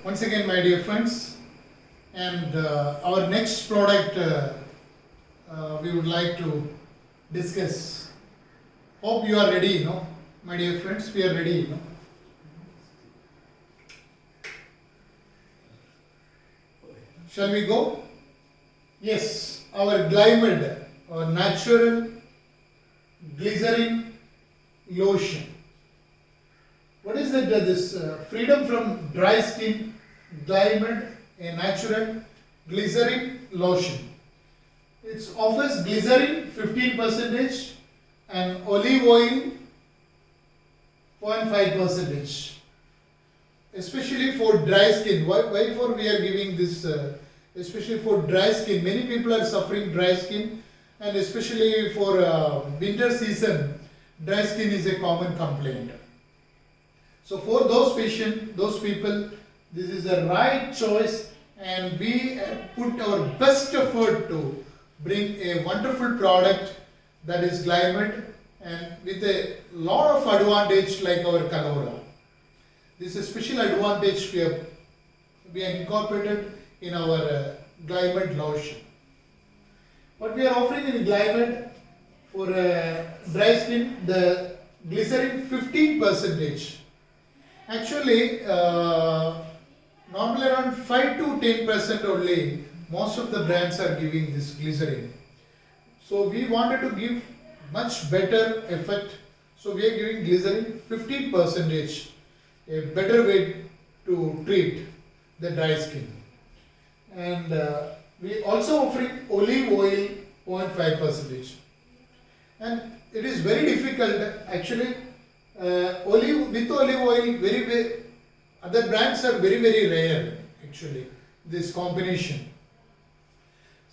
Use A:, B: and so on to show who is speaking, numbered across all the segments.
A: once again, my dear friends, and our next product we would like to discuss. Hope you are ready, my dear friends. We are ready, Shall we go? Yes, our Glymed, our natural glycerin lotion. What is it? This freedom from dry skin, Glymed, a natural glycerin lotion. It offers glycerin 15% and olive oil 0.5%. Especially for dry skin. Why for we are giving this? Especially for dry skin. Many people are suffering dry skin, and especially for winter season, dry skin is a common complaint. So for those patients, those people, this is the right choice, and we put our best effort to bring a wonderful product that is Glymed, and with a lot of advantage like our Colora. This is a special advantage we have incorporated in our Glymed lotion. What we are offering in Glymed for dry skin, the glycerin 15%. Actually, normally around 5 to 10% only, most of the brands are giving this glycerin. So we wanted to give much better effect. So we are giving glycerin 15%, a better way to treat the dry skin. And we also offering olive oil 0.5%. And it is very difficult actually. With olive oil, other brands are very rare actually, this combination.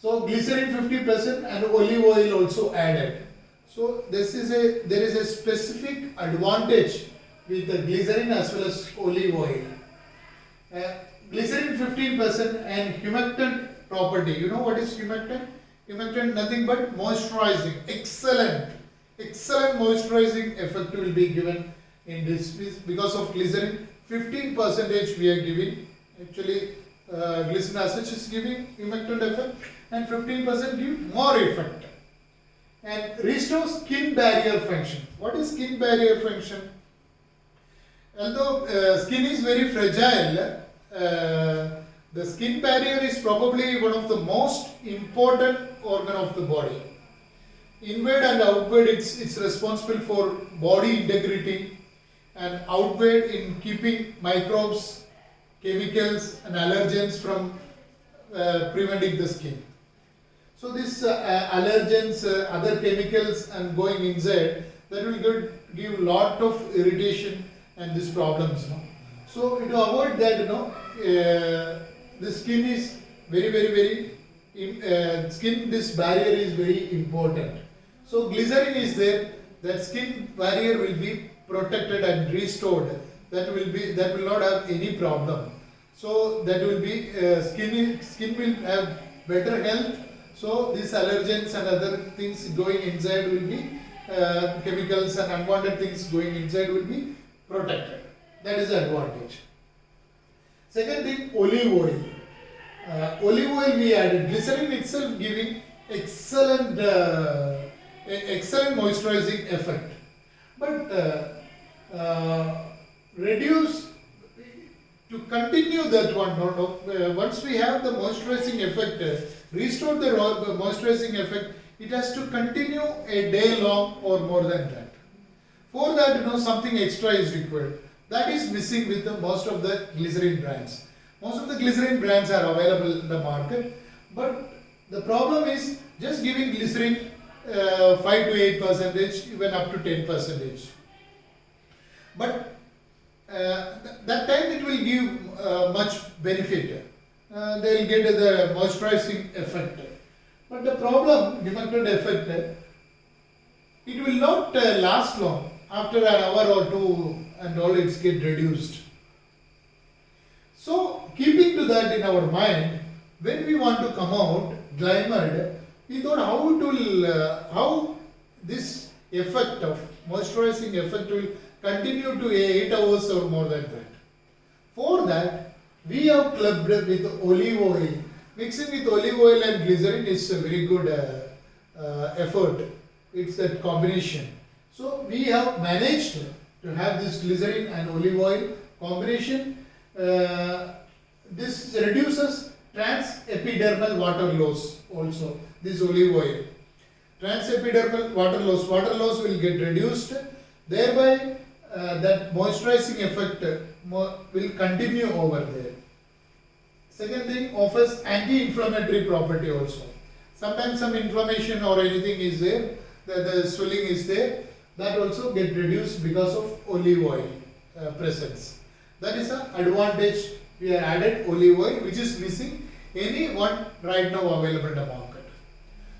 A: So glycerin 50% and olive oil also added. So there is a specific advantage with the glycerin as well as olive oil. Glycerin 15% and humectant property. You know what is humectant? Humectant nothing but moisturizing. Excellent moisturizing effect will be given in this because of glycerin. 15% we are giving. Actually, glycerin as such is giving humectant effect, and 15% give more effect. And restore skin barrier function. What is skin barrier function? Although skin is very fragile, the skin barrier is probably one of the most important organ of the body. Inward and outward, it's responsible for body integrity, and outward in keeping microbes, chemicals and allergens from preventing the skin. So these allergens, other chemicals and going inside, that will give lot of irritation and these problems. So to avoid that, the skin is very skin, this barrier is very important. So glycerin is there, that skin barrier will be protected and restored. That will not have any problem. So that will be skin will have better health. So these allergens and other things going inside will be chemicals and unwanted things going inside will be protected. That is the advantage. Second thing, olive oil. Olive oil we added. Glycerin itself giving excellent moisturizing effect. But reduce to continue that one. Once we have the moisturizing effect, restore the moisturizing effect, it has to continue a day long or more than that. For that, something extra is required. That is missing with most of the glycerin brands. Most of the glycerin brands are available in the market, but the problem is just giving glycerin 5 to 8%, even up to 10%. But that time it will give much benefit. They will get the moisturizing effect. But the problem, humectant effect, it will not last long. After an hour or two and all, it's get reduced. So keeping to that in our mind, when we want to come out Glymed, we thought how this effect of moisturizing effect will continue to 8 hours or more than that. For that, we have clubbed with olive oil. Mixing with olive oil and glycerin is a very good effort. It's that combination. So we have managed to have this glycerin and olive oil combination. This reduces transepidermal water loss also. This olive oil. Transepidermal water loss will get reduced. Thereby that moisturizing effect will continue over there. Second thing, offers anti-inflammatory property also. Sometimes some inflammation or anything is there, the swelling is there, that also get reduced because of olive oil presence. That is an advantage. We have added olive oil, which is missing any one right now available in the market.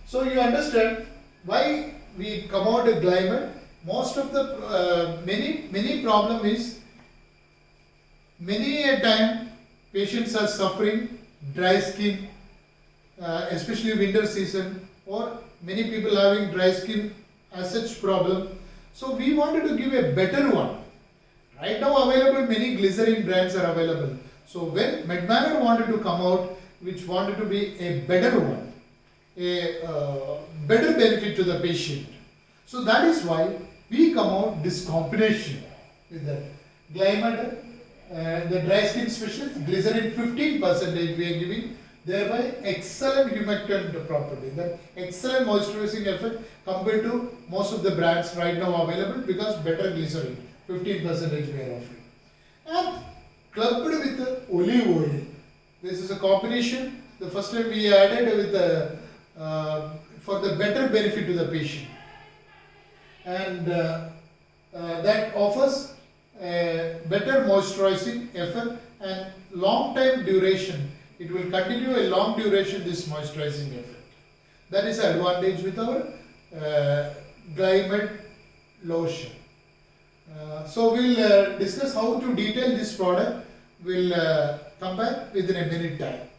A: So you understand why we come out with Glymed. Most of the many problem is, many a time patients are suffering dry skin, especially winter season, or many people having dry skin as such problem. So we wanted to give a better one. Right now available, many glycerin brands are available. So when Medmanner wanted to come out, which wanted to be a better one, a better benefit to the patient. So that is why we come out this combination with the Glymed, the dry skin specialist, glycerin 15% we are giving, thereby excellent humectant property, that excellent moisturizing effect compared to most of the brands right now available, because better glycerin 15% we are offering. And clubbed with the olive oil. This is a combination. The first time we added with the for the better benefit to the patient, and that offers a better moisturizing effect and long time duration. It will continue a long duration, this moisturizing effect. That is the advantage with our Glymed lotion. So we'll discuss how to detail this product. We'll come back within a minute time.